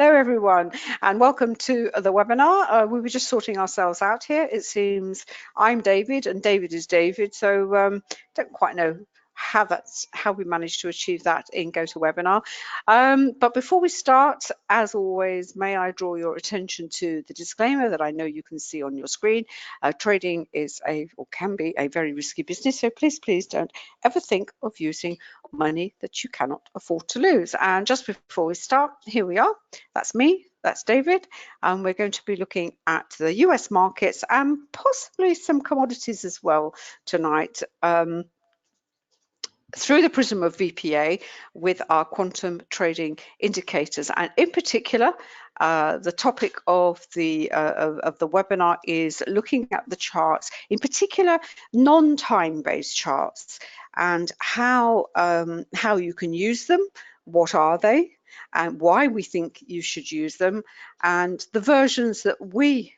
Hello everyone, and welcome to the webinar. We were just sorting ourselves out here. It seems I'm David and David is David, so don't quite know how we managed to achieve that in GoToWebinar. But before we start, as always, may I draw your attention to the disclaimer that I know you can see on your screen. Trading is or can be a very risky business, so please don't ever think of using money that you cannot afford to lose. And just before we start, here we are. That's me, that's David, and we're going to be looking at the US markets and possibly some commodities as well tonight, through the prism of VPA with our quantum trading indicators. And in particular, the topic of the webinar is looking at the charts, in particular non-time based charts, and how you can use them, what are they, and why we think you should use them, and the versions that we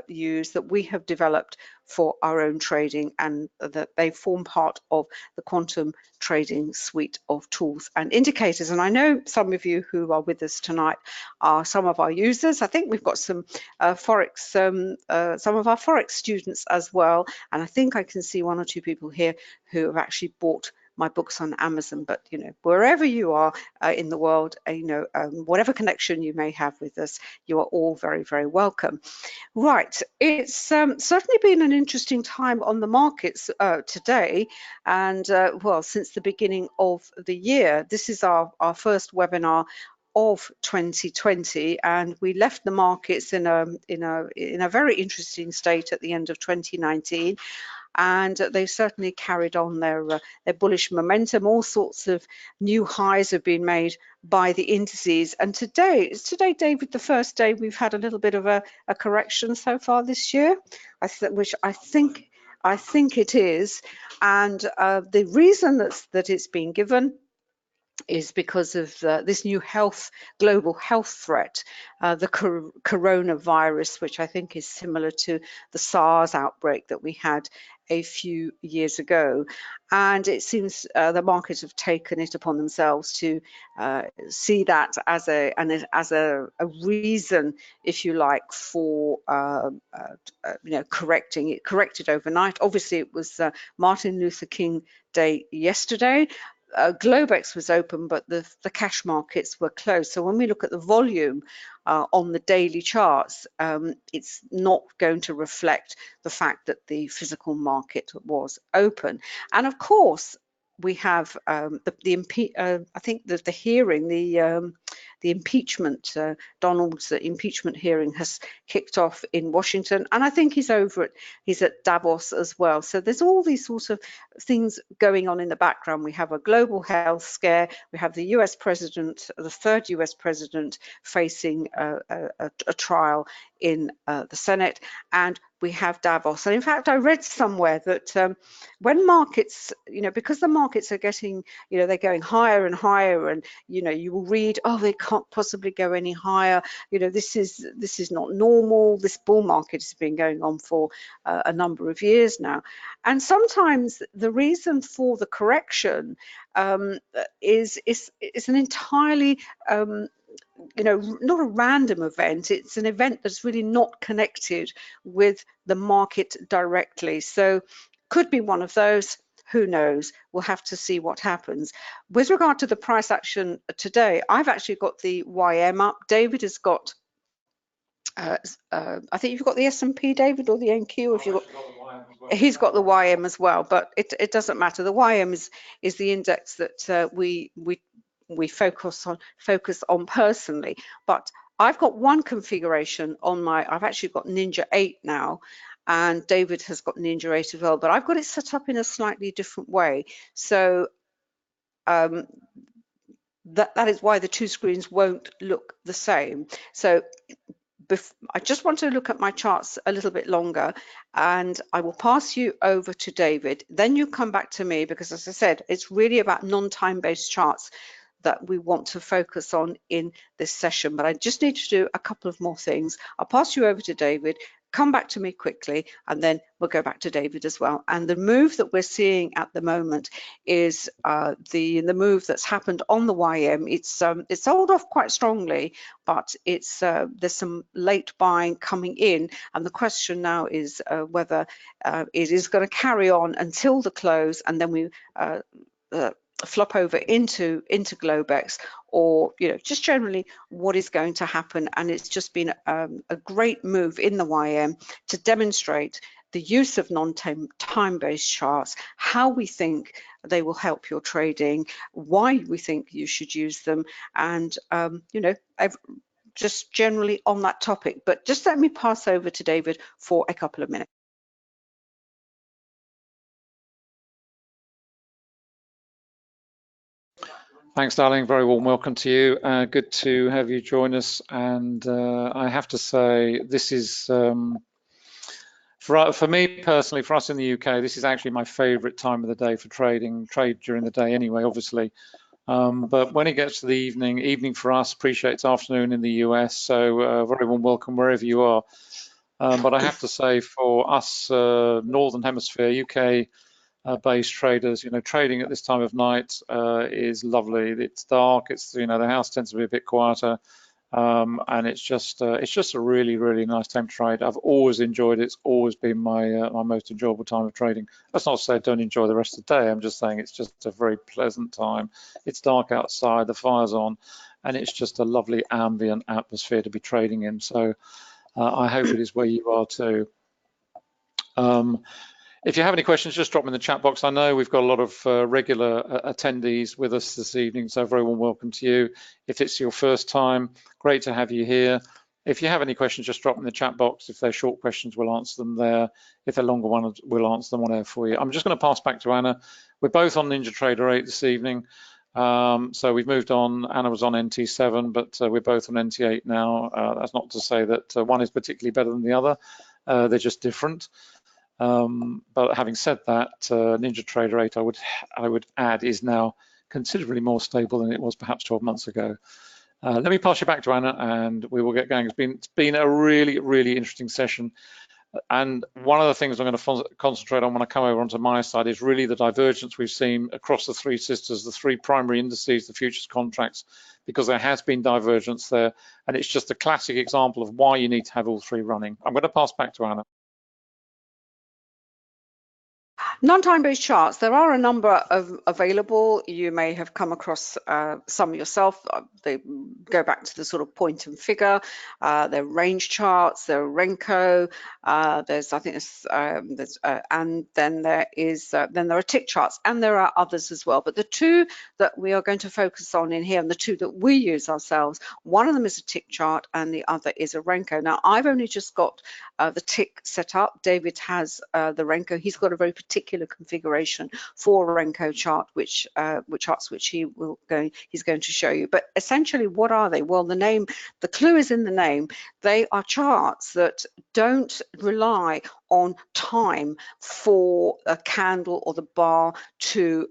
use, that we have developed for our own trading, and that they form part of the quantum trading suite of tools and indicators. And I know some of you who are with us tonight are some of our users. I think we've got some Forex, some of our Forex students as well, and I think I can see one or two people here who have actually bought my books on Amazon. But wherever you are in the world, whatever connection you may have with us, you are all very welcome. Right, it's certainly been an interesting time on the markets today, and well, since the beginning of the year. This is our first webinar of 2020, and we left the markets in a very interesting state at the end of 2019. And they certainly carried on their bullish momentum. All sorts of new highs have been made by the indices. And is today, David, the first day we've had a little bit of a correction so far this year, which I think it is. And the reason that it's been given is because of this new global health threat, the coronavirus, which I think is similar to the SARS outbreak that we had a few years ago. And it seems the markets have taken it upon themselves to see that as a reason, if you like, for correcting. It corrected overnight. Obviously, it was Martin Luther King Day yesterday. Globex was open, but the cash markets were closed. So when we look at the volume on the daily charts, it's not going to reflect the fact that the physical market was open. And of course, we have I think that the hearing, the impeachment, Donald's impeachment hearing has kicked off in Washington, and I think he's at Davos as well. So there's all these sorts of things going on in the background. We have a global health scare. We have the US president, the third US president, facing a trial in the Senate, and we have Davos. And in fact, I read somewhere that when markets, because the markets are getting, they're going higher and higher, and you will read, oh, they can't possibly go any higher. This is not normal. This bull market has been going on for a number of years now, and sometimes the reason for the correction is an entirely not a random event. It's an event that's really not connected with the market directly. So could be one of those. Who knows? We'll have to see what happens. With regard to the price action today, I've actually got the YM up. David has got, I think you've got the S&P, David, or the NQ. If you've got, he's got the YM as well, but it doesn't matter. The YM is the index that we focus on personally. But I've got one configuration on I've actually got Ninja 8 now, and David has got Ninja 8 as well, but I've got it set up in a slightly different way. So that is why the two screens won't look the same. So I just want to look at my charts a little bit longer, and I will pass you over to David. Then you come back to me, because as I said, it's really about non-time based charts that we want to focus on in this session. But I just need to do a couple of more things. I'll pass you over to David. come back to me quickly, and then we'll go back to David as well. And the move that we're seeing at the moment is the move that's happened on the YM. It's sold off quite strongly, but it's there's some late buying coming in, and the question now is whether it is going to carry on until the close, and then we flop over into Globex, or just generally what is going to happen. And it's just been a great move in the YM to demonstrate the use of non-time-based charts, how we think they will help your trading, why we think you should use them, and just generally on that topic. But just let me pass over to David for a couple of minutes. Thanks, darling. Very warm welcome to you. Good to have you join us. And I have to say, this is, for me personally, for us in the UK, this is actually my favorite time of the day for trading. Trade during the day anyway, obviously. But when it gets to the evening for us, appreciate it's afternoon in the US. So very warm welcome wherever you are. But I have to say, for us Northern Hemisphere, UK based traders, trading at this time of night is lovely. It's dark. It's the house tends to be a bit quieter, and it's just a really, really nice time to trade. I've always enjoyed it. It's always been my most enjoyable time of trading. That's not to say I don't enjoy the rest of the day. I'm just saying it's just a very pleasant time. It's dark outside, the fire's on, and it's just a lovely ambient atmosphere to be trading in. So I hope it is where you are too. If you have any questions, just drop them in the chat box. I know we've got a lot of regular attendees with us this evening, so very warm welcome to you. If it's your first time, great to have you here. If you have any questions, just drop them in the chat box. If they're short questions, we'll answer them there. If they're longer ones, we'll answer them on air for you. I'm just going to pass back to Anna. We're both on NinjaTrader 8 this evening. So we've moved on. Anna was on NT7, but we're both on NT8 now. That's not to say that one is particularly better than the other. They're just different. But having said that, NinjaTrader 8, I would add, is now considerably more stable than it was perhaps 12 months ago. Let me pass you back to Anna, and we will get going. It's been a really, really interesting session. And one of the things I'm going to concentrate on when I come over onto my side is really the divergence we've seen across the three sisters, the three primary indices, the futures contracts, because there has been divergence there. And it's just a classic example of why you need to have all three running. I'm going to pass back to Anna. Non-time-based charts, there are a number of available. You may have come across some yourself. They go back to the sort of point and figure. They're range charts, they're Renko. And then there are tick charts, and there are others as well. But the two that we are going to focus on in here, and the two that we use ourselves, one of them is a tick chart, and the other is a Renko. Now, I've only just got the tick set up. David has the Renko. He's got a very particular configuration for a Renko chart, which he's going to show you. But essentially, what are they? Well, the clue is in the name. They are charts that don't rely on time for a candle or the bar to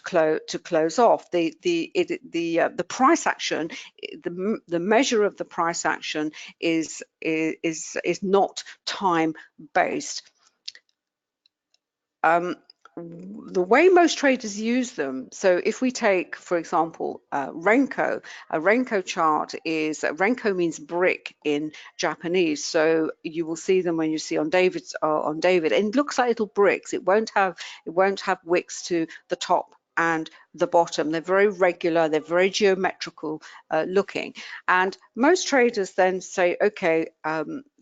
close off. The price action, the measure of the price action is not time based. The way most traders use them, so if we take, for example, Renko, a Renko chart is, Renko means brick in Japanese, so you will see them when you see on David, and it looks like little bricks. It won't have wicks to the top and the bottom. They're very regular, they're very geometrical looking. And most traders then say, okay,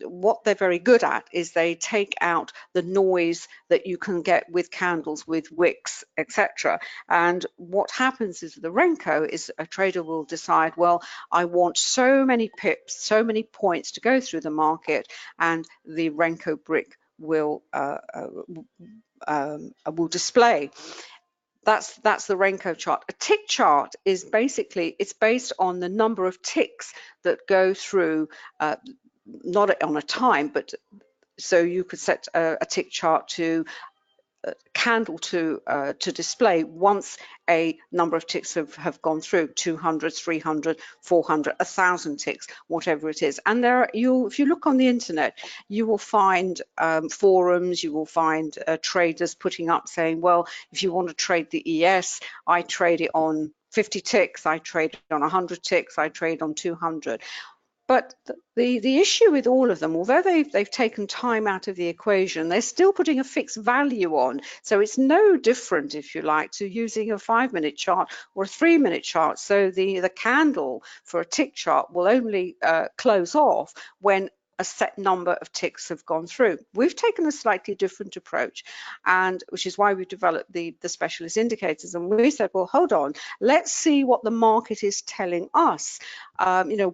what they're very good at is they take out the noise that you can get with candles, with wicks, etc. And what happens is the Renko is a trader will decide, well, I want so many pips, so many points to go through the market, and the Renko brick will display. That's the Renko chart. A tick chart is basically, it's based on the number of ticks that go through, not on a time, but so you could set a tick chart to candle to display once a number of ticks have gone through, 200, 300, 400, 1,000 ticks, whatever it is. And there, if you look on the internet, you will find forums, you will find traders putting up saying, well, if you want to trade the ES, I trade it on 50 ticks, I trade it on 100 ticks, I trade on 200. But the issue with all of them, although they've taken time out of the equation, they're still putting a fixed value on. So it's no different, if you like, to using a 5-minute chart or a 3-minute chart. So the candle for a tick chart will only close off when a set number of ticks have gone through. We've taken a slightly different approach, and which is why we've developed the specialist indicators. And we said, well, hold on, let's see what the market is telling us. You know,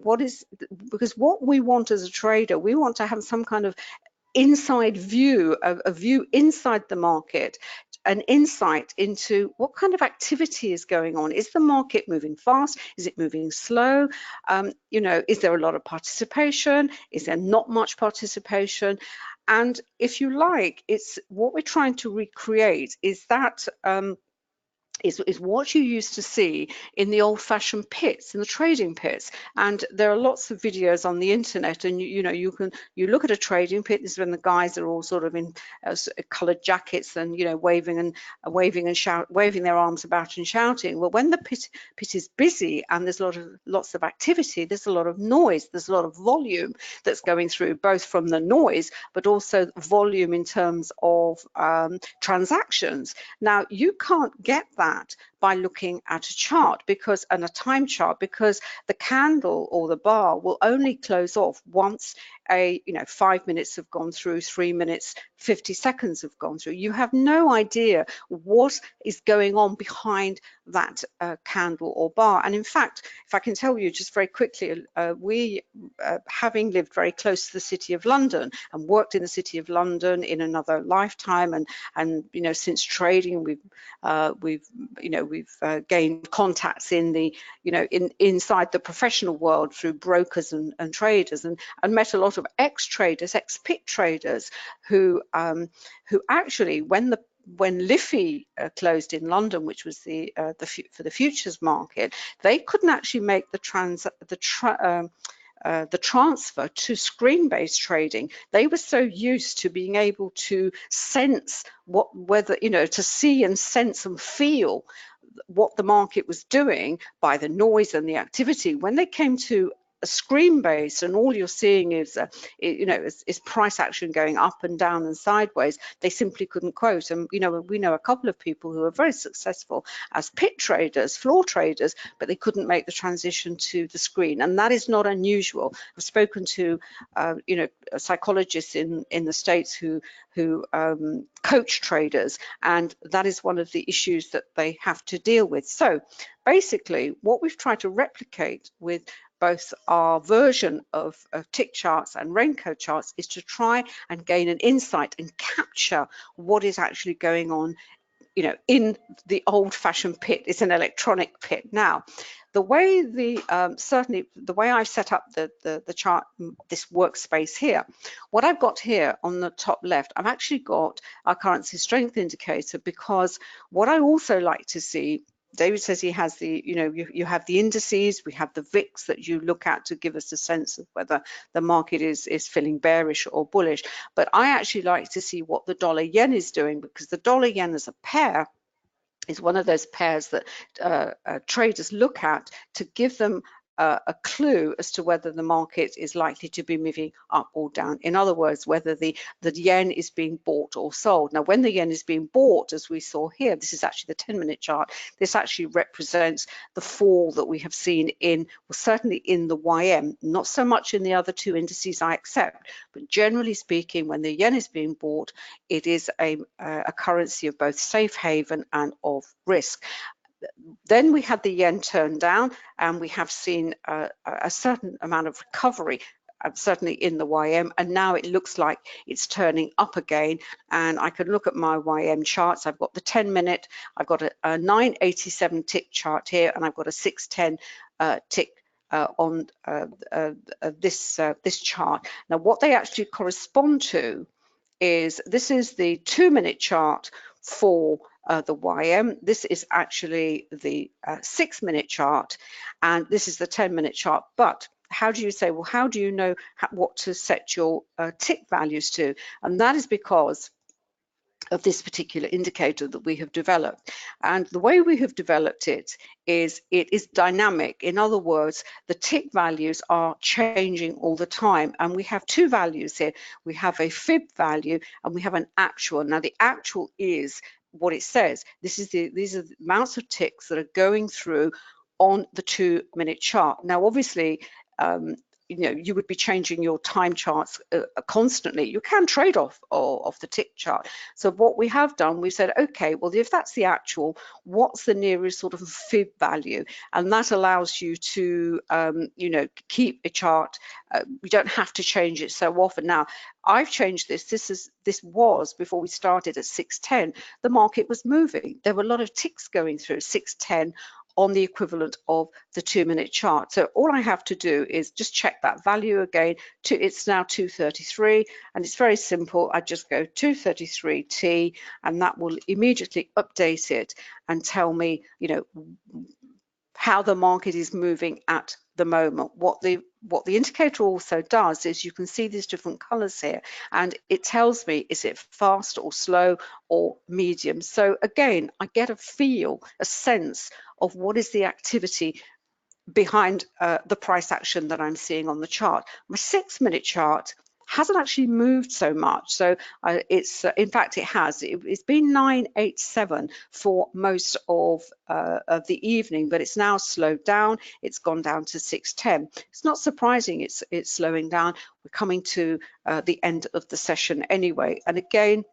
because what we want as a trader, we want to have some kind of inside view, a view inside the market, an insight into what kind of activity is going on. Is the market moving fast? Is it moving slow? You know, is there a lot of participation? Is there not much participation? And if you like, it's what we're trying to recreate is that is what you used to see in the old-fashioned pits, in the trading pits. And there are lots of videos on the internet, and you know, you look at a trading pit. This is when the guys are all sort of in coloured jackets and, you know, waving their arms about and shouting. Well, when the pit is busy and there's lots of activity, there's a lot of noise, there's a lot of volume that's going through, both from the noise but also volume in terms of transactions. Now, you can't get that by looking at a chart, because and a time chart, because the candle or the bar will only close off once 5 minutes have gone through, 3 minutes, 50 seconds have gone through. You have no idea what is going on behind that candle or bar. And in fact, if I can tell you just very quickly, we having lived very close to the City of London and worked in the City of London in another lifetime, and you know, since trading, we've gained contacts in the, you know, inside the professional world through brokers and traders, and met a lot of ex-traders, ex-pit traders who actually, when LIFI closed in London, which was for the futures market, they couldn't actually make the transfer to screen-based trading. They were so used to being able to sense to see and sense and feel what the market was doing by the noise and the activity. When they came to a screen base and all you're seeing is is price action going up and down and sideways, they simply couldn't quote. And you know, we know a couple of people who are very successful as pit traders, floor traders, but they couldn't make the transition to the screen. And that is not unusual. I've spoken to psychologists in the States who coach traders, and that is one of the issues that they have to deal with. So basically, what we've tried to replicate with both our version of tick charts and Renko charts is to try and gain an insight and capture what is actually going on, you know, in the old-fashioned pit. It's an electronic pit. Now, the way certainly the way I've set up the chart, this workspace here, what I've got here on the top left, I've actually got our currency strength indicator, because what I also like to see, David says he has the, you have the indices, we have the VIX that you look at to give us a sense of whether the market is feeling bearish or bullish. But I actually like to see what the dollar yen is doing, because the dollar yen as a pair is one of those pairs that traders look at to give them a clue as to whether the market is likely to be moving up or down. In other words, whether the yen is being bought or sold. Now, when the yen is being bought, as we saw here, this is actually the 10-minute chart, this actually represents the fall that we have seen certainly in the YM, not so much in the other two indices I accept, but generally speaking, when the yen is being bought, it is a currency of both safe haven and of risk. Then we had the yen turn down, and we have seen a certain amount of recovery, certainly in the YM, and now it looks like it's turning up again. And I could look at my YM charts. I've got the 10-minute, I've got a 987 tick chart here, and I've got a 610 tick on this chart. Now, what they actually correspond to is, this is the 2-minute chart for the YM. This is actually the 6-minute chart, and this is the 10-minute chart. But how do you say, well, how do you know what to set your tick values to? And that is because of this particular indicator that we have developed. And the way we have developed it is dynamic. In other words, the tick values are changing all the time. And we have two values here. We have a fib value and we have an actual. Now the actual is what it says. These are the amounts of ticks that are going through on the 2-minute chart. Now, obviously, you would be changing your time charts constantly. You can trade off the tick chart. So what we have done, we said, okay, well, if that's the actual, what's the nearest sort of fib value? And that allows you to, keep a chart. You don't have to change it so often. Now, I've changed this. This was before we started at 610. The market was moving. There were a lot of ticks going through 610 on the equivalent of the 2-minute chart. So all I have to do is just check that value again. It's now 233, and it's very simple. I just go 233T, and that will immediately update it and tell me, how the market is moving at the moment. What the indicator also does is you can see these different colors here, and it tells me, is it fast or slow or medium? So again, I get a feel, a sense of what is the activity behind the price action that I'm seeing on the chart. My 6-minute chart hasn't actually moved so much. So it's in fact it has. It's been 987 for most of the evening, but it's now slowed down. It's gone down to 610. It's not surprising it's slowing down. We're coming to the end of the session anyway. And again,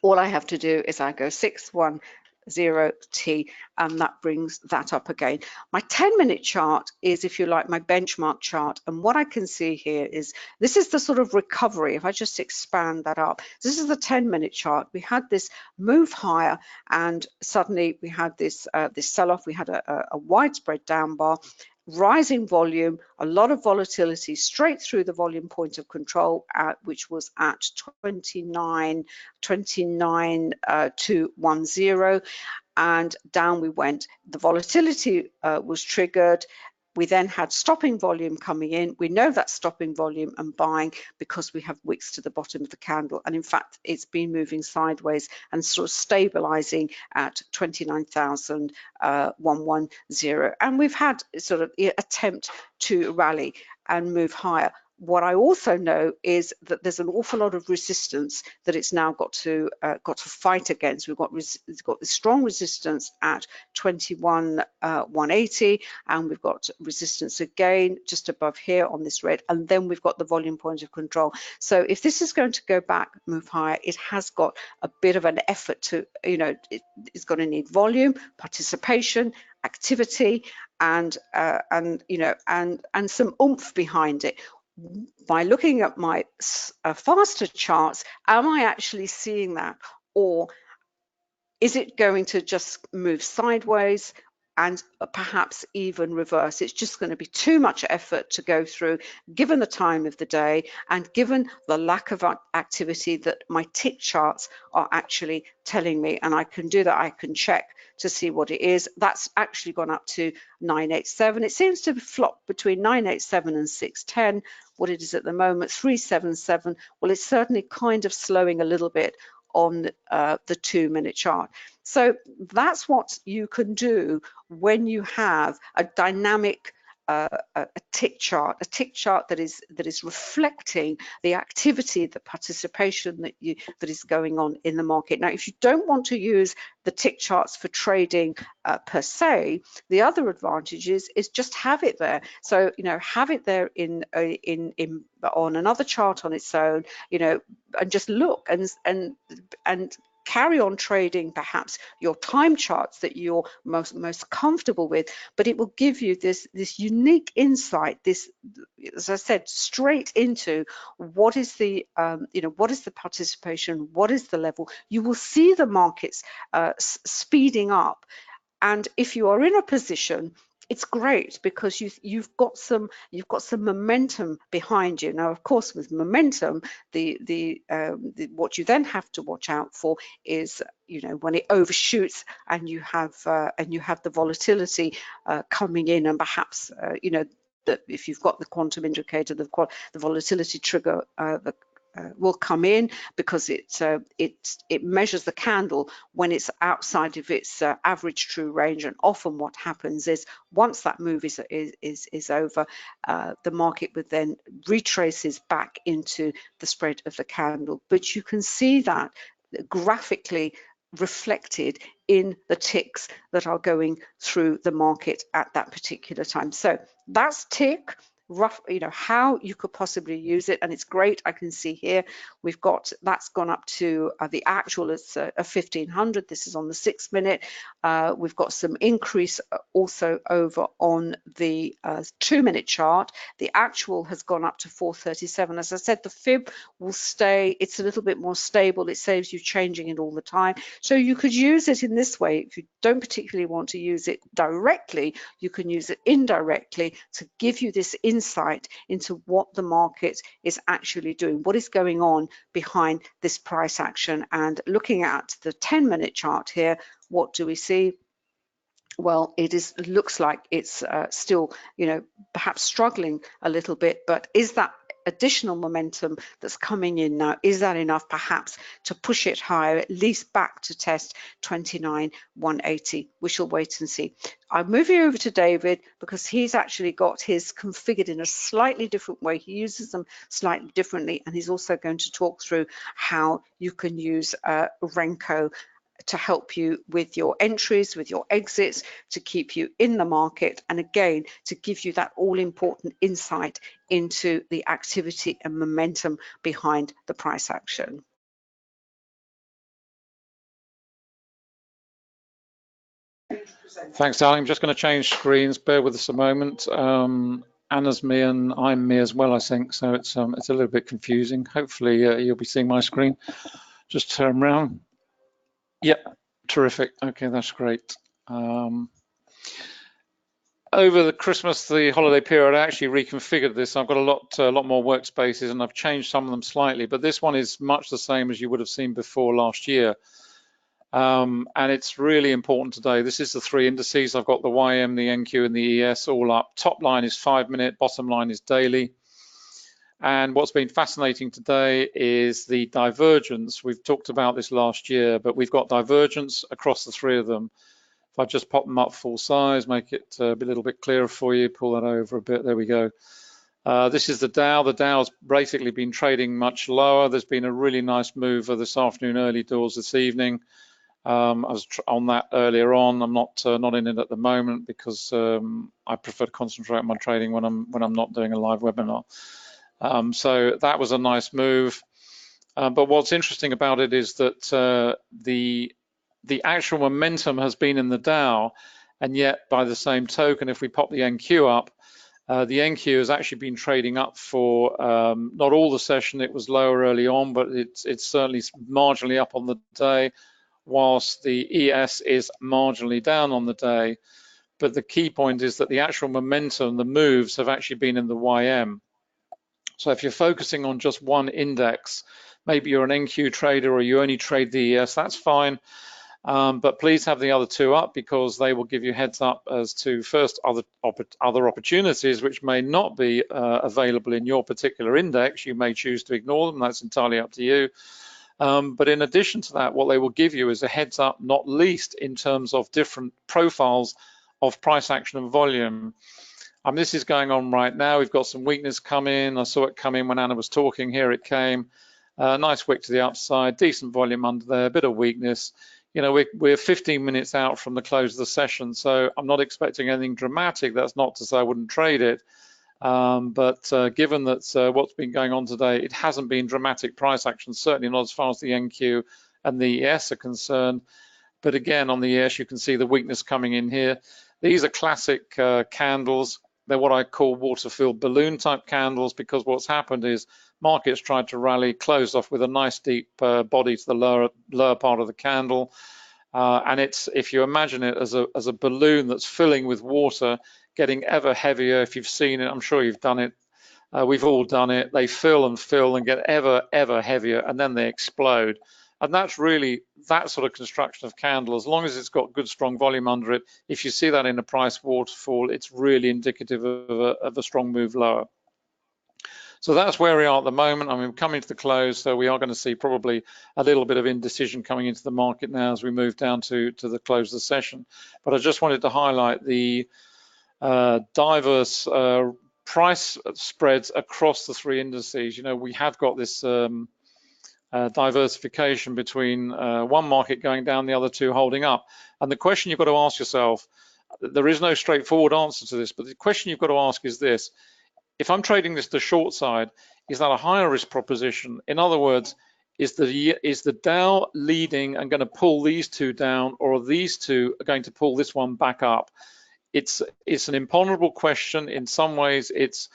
all I have to do is I go 610T, and that brings that up again. My 10-minute chart is, if you like, my benchmark chart. And what I can see here is this is the sort of recovery. If I just expand that up, this is the 10-minute chart. We had this move higher, and suddenly we had this sell-off. We had a widespread down bar, rising volume, a lot of volatility straight through the volume point of control, which was at 29,210, and down we went. The volatility was triggered. We then had stopping volume coming in. We know that's stopping volume and buying because we have wicks to the bottom of the candle. And in fact, it's been moving sideways and sort of stabilizing at 29,110. And we've had sort of an attempt to rally and move higher. What I also know is that there's an awful lot of resistance that it's now got to fight against. It's got this strong resistance at 21,180, and we've got resistance again just above here on this red, and then we've got the volume point of control. So if this is going to go back, move higher, it has got a bit of an effort to, it's going to need volume, participation, activity, and some oomph behind it. By looking at my faster charts, am I actually seeing that, or is it going to just move sideways and perhaps even reverse? It's just going to be too much effort to go through, given the time of the day and given the lack of activity that my tick charts are actually telling me. And I can do that. I can check to see what it is. That's actually gone up to 987. It seems to flop between 987 and 610. What it is at the moment, 377. Well, it's certainly kind of slowing a little bit on the 2-minute chart. So that's what you can do when you have a dynamic a tick chart that is reflecting the activity, the participation that is going on in the market. Now, if you don't want to use the tick charts for trading per se, the other advantage is just have it there. So have it there on another chart on its own, and just look and carry on trading perhaps your time charts that you're most comfortable with, but it will give you this unique insight, this, as I said, straight into what is the what is the participation, what is the level. You will see the markets speeding up, and if you are in a position it's great because you've got some momentum behind you. Now, of course, with momentum, what you then have to watch out for is, you know, when it overshoots and you have the volatility coming in, and perhaps you know, that if you've got the quantum indicator, the volatility trigger will come in, because it measures the candle when it's outside of its average true range. And often what happens is, once that move is over, the market would then retraces back into the spread of the candle. But you can see that graphically reflected in the ticks that are going through the market at that particular time. So that's tick, rough, you know, how you could possibly use it. And it's great. I can see here we've got that's gone up to the actual is 1500. This is on the 6 minute. We've got some increase also over on the 2 minute chart. The actual has gone up to 437. As I said, the fib will stay, it's a little bit more stable. It saves you changing it all the time. So you could use it in this way. If you don't particularly want to use it directly, you can use it indirectly to give you this insight into what the market is actually doing, what is going on behind this price action. And looking at the 10-minute chart here, what do we see? Well, it looks like it's still, you know, perhaps struggling a little bit, but is that additional momentum that's coming in now, is that enough perhaps to push it higher, at least back to test 29,180? We shall wait and see. I'll move you over to David, because he's actually got his configured in a slightly different way. He uses them slightly differently, and he's also going to talk through how you can use Renko to help you with your entries, with your exits, to keep you in the market, and again, to give you that all-important insight into the activity and momentum behind the price action. Thanks, darling. I'm just going to change screens. Bear with us a moment. Anna's me and I'm me as well, I think, so it's a little bit confusing. Hopefully you'll be seeing my screen. Just turn around. Yep, terrific. Okay, that's great. Over the Christmas, the holiday period, I actually reconfigured this. I've got a lot more workspaces, and I've changed some of them slightly, but this one is much the same as you would have seen before last year. And it's really important today. This is the three indices. I've got the YM, the NQ, and the ES all up. Top line is 5 minute, bottom line is daily. And what's been fascinating today is the divergence. We've talked about this last year, but we've got divergence across the three of them. If I just pop them up full size, make it a little bit clearer for you, pull that over a bit, there we go. This is the Dow. The Dow's basically been trading much lower. There's been a really nice move this afternoon, early doors this evening. I was on that earlier on. I'm not in it at the moment because I prefer to concentrate on my trading when I'm not doing a live webinar. So that was a nice move. But what's interesting about it is that the actual momentum has been in the Dow, and yet by the same token, if we pop the NQ up, the NQ has actually been trading up for not all the session. It was lower early on, but it's certainly marginally up on the day, whilst the ES is marginally down on the day. But the key point is that the actual momentum, the moves, have actually been in the YM. So if you're focusing on just one index, maybe you're an NQ trader or you only trade the ES, that's fine. But please have the other two up, because they will give you heads up as to first other opportunities which may not be available in your particular index. You may choose to ignore them. That's entirely up to you. But in addition to that, what they will give you is a heads up, not least in terms of different profiles of price action and volume. This is going on right now. We've got some weakness coming. I saw it come in when Anna was talking. Here it came. Nice wick to the upside, decent volume under there, a bit of weakness. You know, we're 15 minutes out from the close of the session, so I'm not expecting anything dramatic. That's not to say I wouldn't trade it. But given that what's been going on today, it hasn't been dramatic price action, certainly not as far as the NQ and the ES are concerned. But again, on the ES, you can see the weakness coming in here. These are classic candles. They're what I call water-filled balloon type candles, because what's happened is markets tried to rally, closed off with a nice deep body to the lower part of the candle. And it's, if you imagine it as a balloon that's filling with water, getting ever heavier. If you've seen it, I'm sure you've done it. We've all done it. They fill and get ever heavier, and then they explode. And that's really that sort of construction of candle. As long as it's got good, strong volume under it, if you see that in a price waterfall, it's really indicative of a strong move lower. So that's where we are at the moment. I mean, we're coming to the close, so we are going to see probably a little bit of indecision coming into the market now as we move down to the close of the session. But I just wanted to highlight the diverse price spreads across the three indices. You know, we have got this diversification between one market going down, the other two holding up. And the question you've got to ask yourself, there is no straightforward answer to this, but the question you've got to ask is this: if I'm trading this to the short side, is that a higher risk proposition? In other words, is the Dow leading and going to pull these two down, or are these two going to pull this one back up? It's an imponderable question. In some ways, it's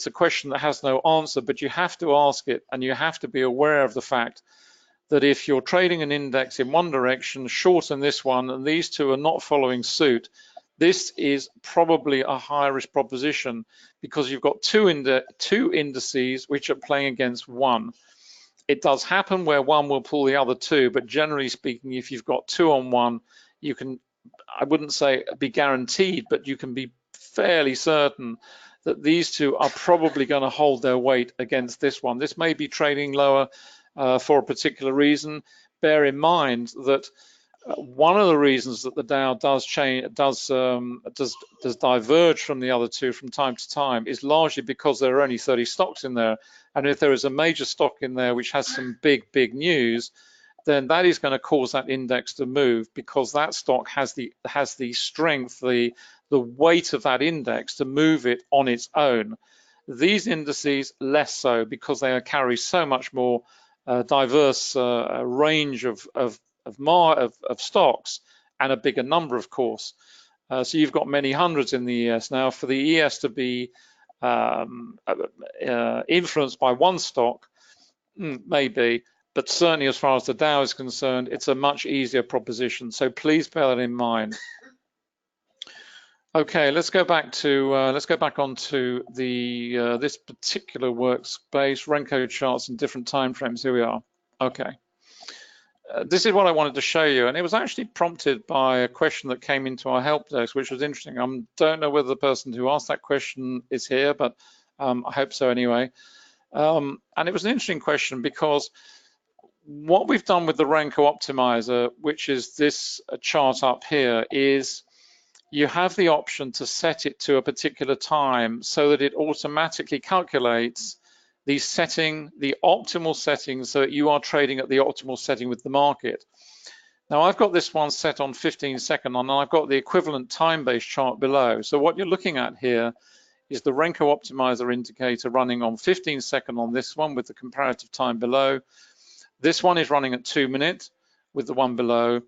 a question that has no answer, but you have to ask it, and you have to be aware of the fact that if you're trading an index in one direction, short in this one, and these two are not following suit, this is probably a high risk proposition, because you've got two indices which are playing against one. It does happen where one will pull the other two, but generally speaking, if you've got two on one, you can, I wouldn't say be guaranteed, but you can be fairly certain that these two are probably going to hold their weight against this one. This may be trading lower for a particular reason. Bear in mind that one of the reasons that the Dow does diverge from the other two from time to time is largely because there are only 30 stocks in there, and if there is a major stock in there which has some big news, then that is going to cause that index to move, because that stock has the strength, the weight of that index to move it on its own. These indices less so, because they carry so much more diverse range of stocks, and a bigger number, of course. So you've got many hundreds in the ES. Now, for the ES to be influenced by one stock, maybe, but certainly as far as the Dow is concerned, it's a much easier proposition. So please bear that in mind. Okay, let's go back onto the this particular workspace, Renko charts and different time frames. Here we are. Okay. This is what I wanted to show you, and it was actually prompted by a question that came into our help desk, which was interesting. I don't know whether the person who asked that question is here, but I hope so anyway. And it was an interesting question, because what we've done with the Renko optimizer, which is this chart up here, is you have the option to set it to a particular time so that it automatically calculates the optimal settings, so that you are trading at the optimal setting with the market. Now, I've got this one set on 15 second, and I've got the equivalent time-based chart below. So what you're looking at here is the Renko optimizer indicator running on 15 second on this one with the comparative time below. This one is running at 2 minutes with the one below,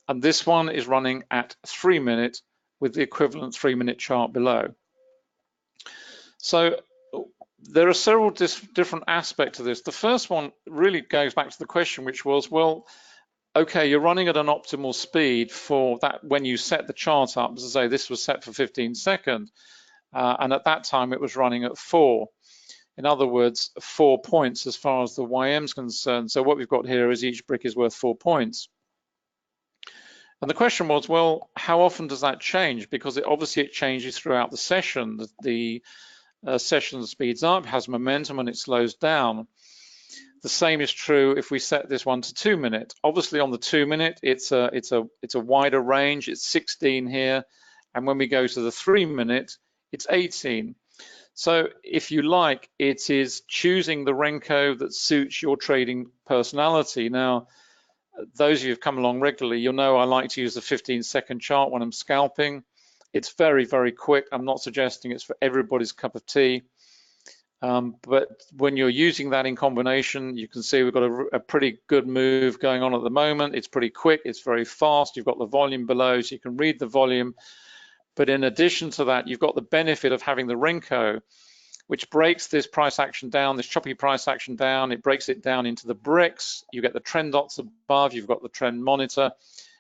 and this one is running at 3 minutes with the equivalent 3 minute chart below. So there are several different aspects of this. The first one really goes back to the question, which was, well, okay, you're running at an optimal speed for that when you set the chart up. As I say, this was set for 15 seconds, and at that time it was running at 4. In other words, 4 points as far as the YM is concerned. So what we've got here is each brick is worth 4 points. And the question was, well, how often does that change? Because obviously it changes throughout the session. The session speeds up, has momentum, and it slows down. The same is true if we set this one to 2 minutes. Obviously on the 2 minute, it's a wider range. It's 16 here, and when we go to the 3 minute, it's 18. So if you like, it is choosing the Renko that suits your trading personality. Now, those of you who've come along regularly, you'll know I like to use the 15-second chart when I'm scalping. It's very quick. I'm not suggesting it's for everybody's cup of tea. But when you're using that in combination, you can see we've got a pretty good move going on at the moment. It's pretty quick, it's very fast. You've got the volume below, so you can read the volume. But in addition to that, you've got the benefit of having the Renko, which breaks this price action down, this choppy price action down. It breaks it down into the bricks. You get the trend dots above, you've got the trend monitor,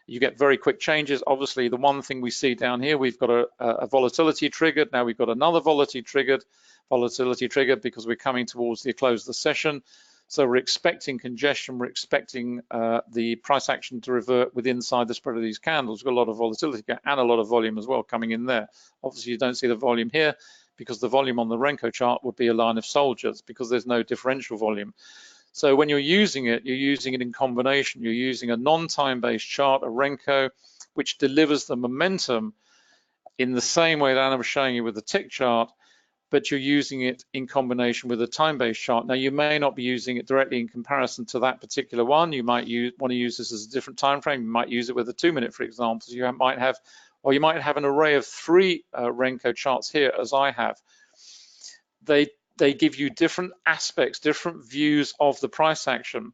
You get very quick changes. Obviously, the one thing we see down here, we've got a volatility triggered. Now we've got another volatility triggered because we're coming towards the close of the session. So we're expecting congestion. We're expecting the price action to revert within inside the spread of these candles. We've got a lot of volatility and a lot of volume as well coming in there. Obviously, you don't see the volume here because the volume on the Renko chart would be a line of soldiers because there's no differential volume. So when you're using it in combination. You're using a non-time-based chart, a Renko, which delivers the momentum in the same way that Anna was showing you with the tick chart, but you're using it in combination with a time-based chart. Now, you may not be using it directly in comparison to that particular one. You might want to use this as a different time frame. You might use it with a 2-minute, for example. You might have an array of 3 Renko charts here, as I have. They give you different aspects, different views of the price action.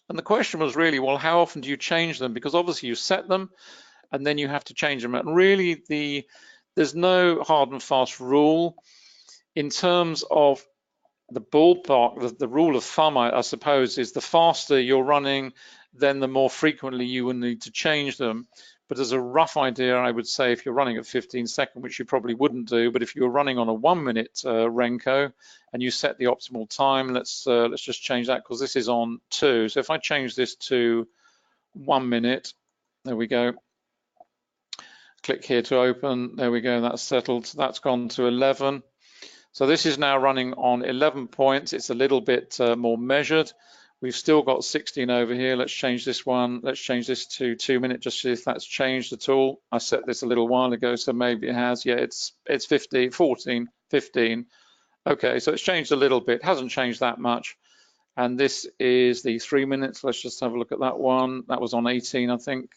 And the question was really, well, how often do you change them? Because obviously you set them and then you have to change them. And really, there's no hard and fast rule. In terms of the ballpark, the rule of thumb, I suppose, is the faster you're running, then the more frequently you will need to change them. But as a rough idea, I would say if you're running at 15 seconds, which you probably wouldn't do, but if you're running on a 1-minute Renko and you set the optimal time, let's just change that because this is on 2. So if I change this to 1 minute, there we go. Click here to open. There we go. That's settled. That's gone to 11. So this is now running on 11 points. It's a little bit more measured. We've still got 16 over here. Let's change this one. Let's change this to 2 minutes, just see if that's changed at all. I set this a little while ago, so maybe it has. Yeah, it's 15, 14, 15. Okay, so it's changed a little bit. Hasn't changed that much. And this is the 3 minutes. Let's just have a look at that one. That was on 18, I think.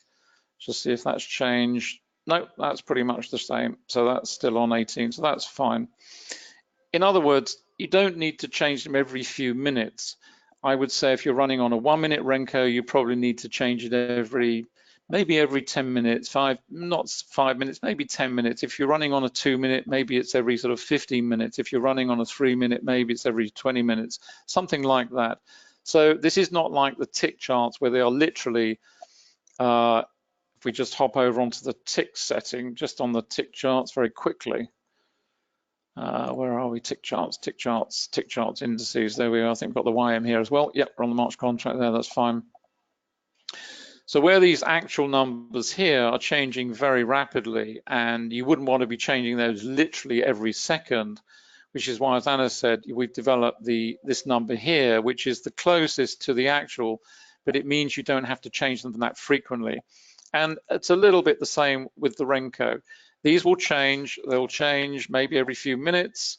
Just see if that's changed. No, that's pretty much the same. So that's still on 18, so that's fine. In other words, you don't need to change them every few minutes. I would say if you're running on a 1-minute Renko, you probably need to change it maybe every 10 minutes, not 5 minutes, maybe 10 minutes. If you're running on a 2-minute, maybe it's every sort of 15 minutes. If you're running on a 3-minute, maybe it's every 20 minutes, something like that. So this is not like the tick charts where they are literally, if we just hop over onto the tick setting, just on the tick charts very quickly. Where are we? Tick charts, indices. There we are. I think we've got the YM here as well. Yep, we're on the March contract there. That's fine. So where these actual numbers here are changing very rapidly, and you wouldn't want to be changing those literally every second, which is why, as Anna said, we've developed this number here, which is the closest to the actual, but it means you don't have to change them that frequently. And it's a little bit the same with the Renko. These will change, they'll change maybe every few minutes,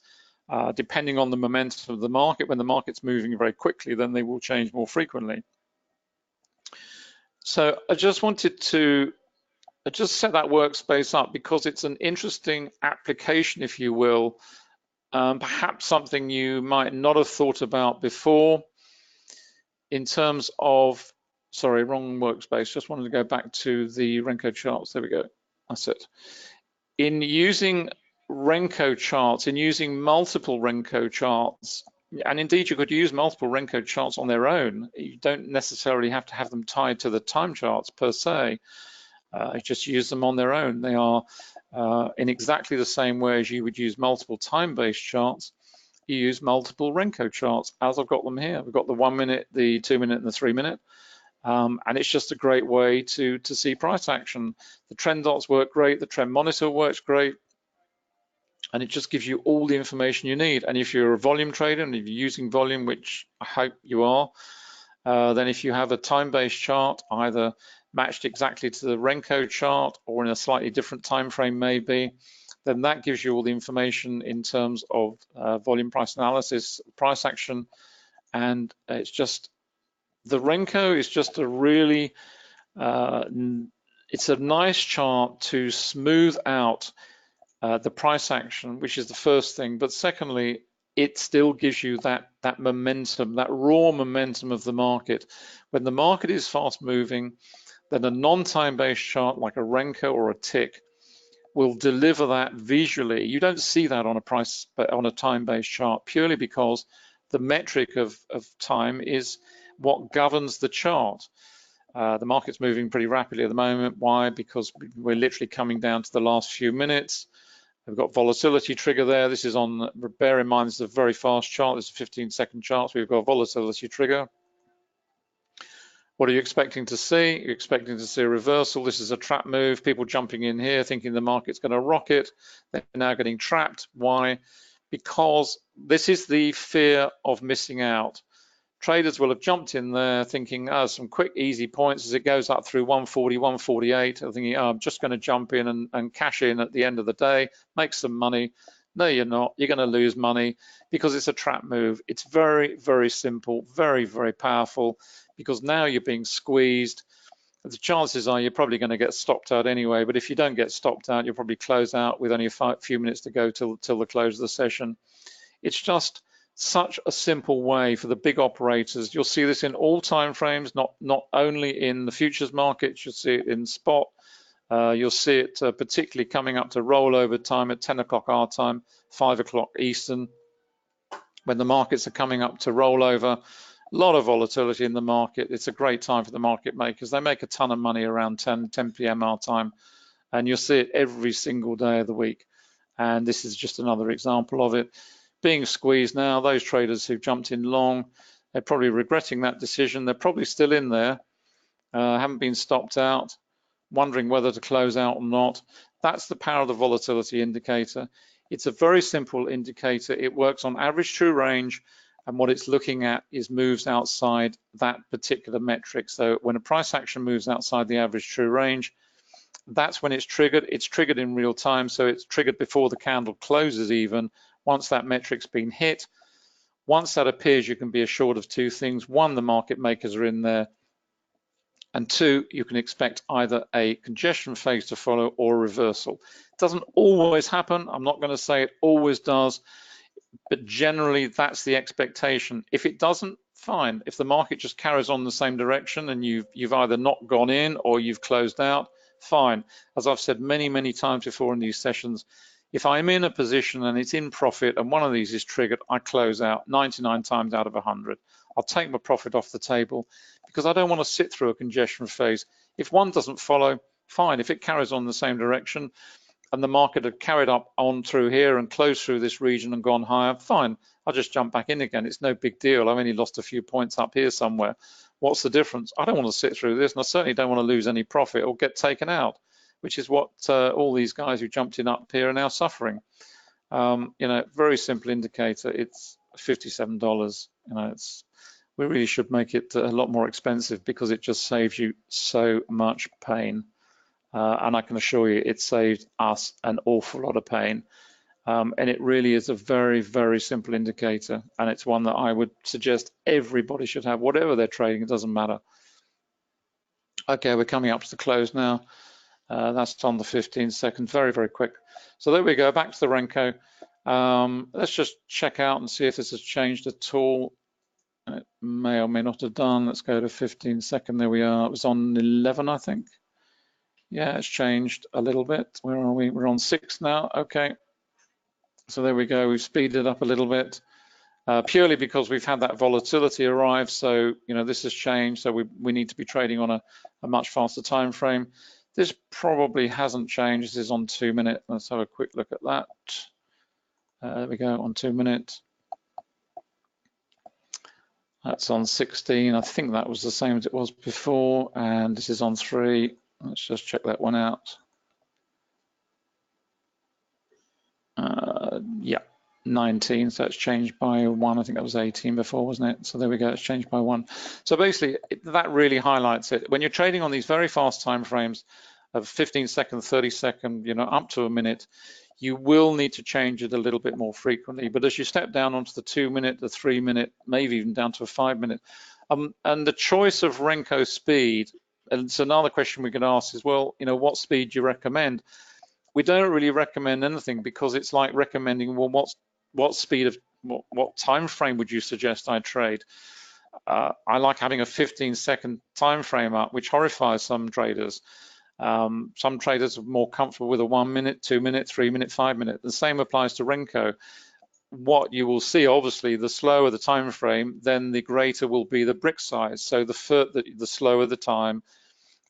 depending on the momentum of the market. When the market's moving very quickly, then they will change more frequently. So I just wanted to set that workspace up because it's an interesting application, if you will, perhaps something you might not have thought about before in terms of, sorry, wrong workspace. Just wanted to go back to the Renko charts. There we go, that's it. In using Renko charts, in using multiple Renko charts, and indeed you could use multiple Renko charts on their own. You don't necessarily have to have them tied to the time charts per se. Just use them on their own. They are in exactly the same way as you would use multiple time-based charts. You use multiple Renko charts, as I've got them here. We've got the 1 minute, the 2 minute, and the 3 minute. And it's just a great way to see price action. The trend dots work great, the trend monitor works great, and it just gives you all the information you need. And if you're a volume trader and if you're using volume, which I hope you are, then if you have a time-based chart, either matched exactly to the Renko chart or in a slightly different time frame maybe, then that gives you all the information in terms of volume price analysis, price action, and it's just, the Renko is just a really, it's a nice chart to smooth out the price action, which is the first thing. But secondly, it still gives you that momentum, that raw momentum of the market. When the market is fast moving, then a non-time-based chart like a Renko or a tick will deliver that visually. You don't see that on a time-based chart purely because the metric of time is what governs the chart. The market's moving pretty rapidly at the moment. Why? Because we're literally coming down to the last few minutes. We've got volatility trigger there. This is on, bear in mind, this is a very fast chart. This is a 15-second chart. So we've got a volatility trigger. What are you expecting to see? You're expecting to see a reversal. This is a trap move. People jumping in here thinking the market's going to rocket. They're now getting trapped. Why? Because this is the fear of missing out. Traders will have jumped in there thinking, oh, some quick, easy points as it goes up through 140, 148. I'm thinking, oh, I'm just going to jump in and cash in at the end of the day, make some money. No, you're not. You're going to lose money because it's a trap move. It's very, very simple, very, very powerful, because now you're being squeezed. The chances are you're probably going to get stopped out anyway, but if you don't get stopped out, you'll probably close out with only a few minutes to go till the close of the session. It's just such a simple way for the big operators. You'll see this in all time frames, not only in the futures markets. You'll see it in spot. You'll see it particularly coming up to rollover time at 10 o'clock our time, 5 o'clock Eastern, when the markets are coming up to rollover. A lot of volatility in the market. It's a great time for the market makers. They make a ton of money around 10 p.m. our time, and you'll see it every single day of the week. And this is just another example of it. Being squeezed now, those traders who jumped in long, they're probably regretting that decision. They're probably still in there, haven't been stopped out, wondering whether to close out or not. That's the power of the volatility indicator. It's a very simple indicator. It works on average true range, and what it's looking at is moves outside that particular metric. So when a price action moves outside the average true range, that's when it's triggered. It's triggered in real time, so it's triggered before the candle closes even. Once that metric's been hit, once that appears, you can be assured of two things. One, the market makers are in there, and two, you can expect either a congestion phase to follow or a reversal. It doesn't always happen. I'm not going to say it always does, but generally that's the expectation. If it doesn't, fine. If the market just carries on the same direction and you've either not gone in or you've closed out, fine. As I've said many, many times before in these sessions, if I'm in a position and it's in profit and one of these is triggered, I close out 99 times out of 100. I'll take my profit off the table because I don't want to sit through a congestion phase. If one doesn't follow, fine. If it carries on the same direction and the market had carried up on through here and closed through this region and gone higher, fine. I'll just jump back in again. It's no big deal. I've only lost a few points up here somewhere. What's the difference? I don't want to sit through this, and I certainly don't want to lose any profit or get taken out, which is what all these guys who jumped in up here are now suffering. Very simple indicator. It's $57. We really should make it a lot more expensive because it just saves you so much pain. And I can assure you it saved us an awful lot of pain. And it really is a very, very simple indicator. And it's one that I would suggest everybody should have, whatever they're trading, it doesn't matter. Okay, we're coming up to the close now. That's on the 15 seconds, very, very quick. So there we go, back to the Renko. Let's just check out and see if this has changed at all. It may or may not have done. Let's go to 15 second, there we are. It was on 11, I think. Yeah, it's changed a little bit. Where are we? We're on 6 now, okay. So there we go, we've speeded up a little bit. Purely because we've had that volatility arrive. So, this has changed. So we need to be trading on a much faster time frame. This probably hasn't changed. This is on 2 minute. Let's have a quick look at that. There we go, on 2 minute. That's on 16. I think that was the same as it was before. And this is on 3. Let's just check that one out. Yeah, 19. So it's changed by 1. I think that was 18 before, wasn't it? So there we go. It's changed by 1. So basically, that really highlights it. When you're trading on these very fast time frames of 15 second, 30 second, up to a minute, you will need to change it a little bit more frequently. But as you step down onto the 2 minute, the 3 minute, maybe even down to a 5 minute, and the choice of Renko speed. And so another question we can ask is, well, what speed do you recommend? We don't really recommend anything because it's like recommending, well, what speed of what time frame would you suggest I trade? I like having a 15 second time frame up, which horrifies some traders. Some traders are more comfortable with a 1 minute, 2 minute, 3 minute, 5 minute. The same applies to Renko. what you will see, obviously, the slower the time frame, then the greater will be the brick size. So the slower the time,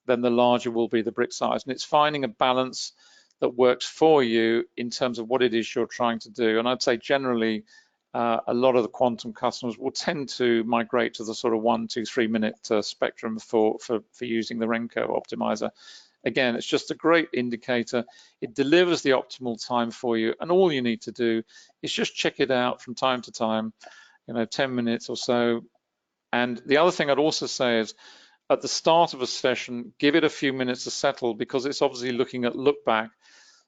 then the larger will be the brick size. And it's finding a balance that works for you in terms of what it is you're trying to do. And I'd say generally, a lot of the quantum customers will tend to migrate to the sort of 1, 2, 3 minute spectrum for using the Renko optimizer. Again, it's just a great indicator. It delivers the optimal time for you, and all you need to do is just check it out from time to time, 10 minutes or so. And the other thing I'd also say is, at the start of a session, give it a few minutes to settle, because it's obviously looking at look back.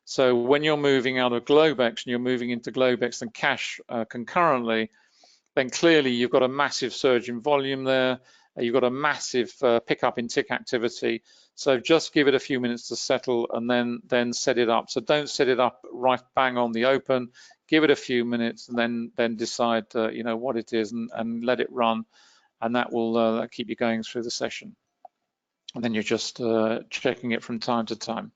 So when you're moving out of Globex and you're moving into Globex and cash concurrently, then clearly you've got a massive surge in volume there. You've got a massive pickup in tick activity. So just give it a few minutes to settle and then set it up. So don't set it up right bang on the open. Give it a few minutes and then decide what it is and let it run. And that will keep you going through the session. And then you're just checking it from time to time.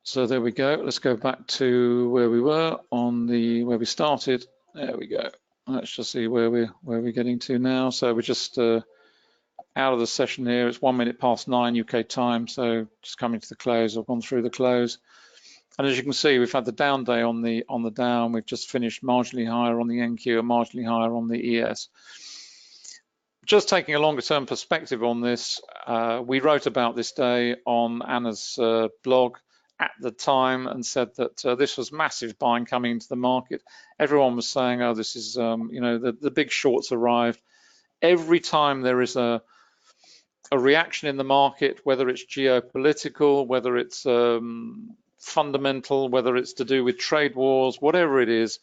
So there we go. Let's go back to where we were where we started. There we go. Let's just see where we're getting to now. So we're just out of the session here. It's 9:01 UK time. So just coming to the close. I've gone through the close. And as you can see, we've had the down day on the down. We've just finished marginally higher on the NQ and marginally higher on the ES. Just taking a longer term perspective on this, we wrote about this day on Anna's blog at the time and said that this was massive buying coming into the market. Everyone was saying, oh, this is, the big shorts arrived. Every time there is a reaction in the market, whether it's geopolitical, whether it's fundamental, whether it's to do with trade wars, whatever it is,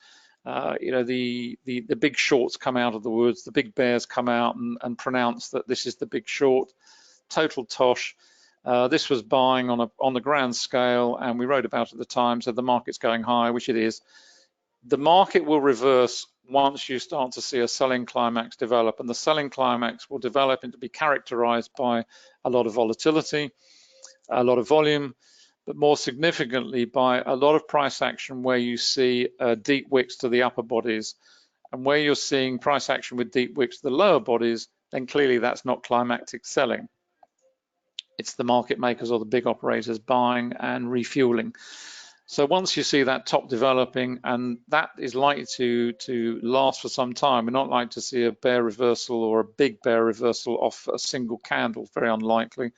the big shorts come out of the woods, the big bears come out and pronounce that this is the big short. Total tosh. This was buying on the grand scale, and we wrote about it at the time, so the market's going high, which it is. The market will reverse once you start to see a selling climax develop, and the selling climax will develop into be characterized by a lot of volatility, a lot of volume, but more significantly by a lot of price action where you see deep wicks to the upper bodies. And where you're seeing price action with deep wicks to the lower bodies, then clearly that's not climactic selling. It's the market makers or the big operators buying and refueling. So once you see that top developing, and that is likely to last for some time, we're not likely to see a bear reversal or a big bear reversal off a single candle, very unlikely.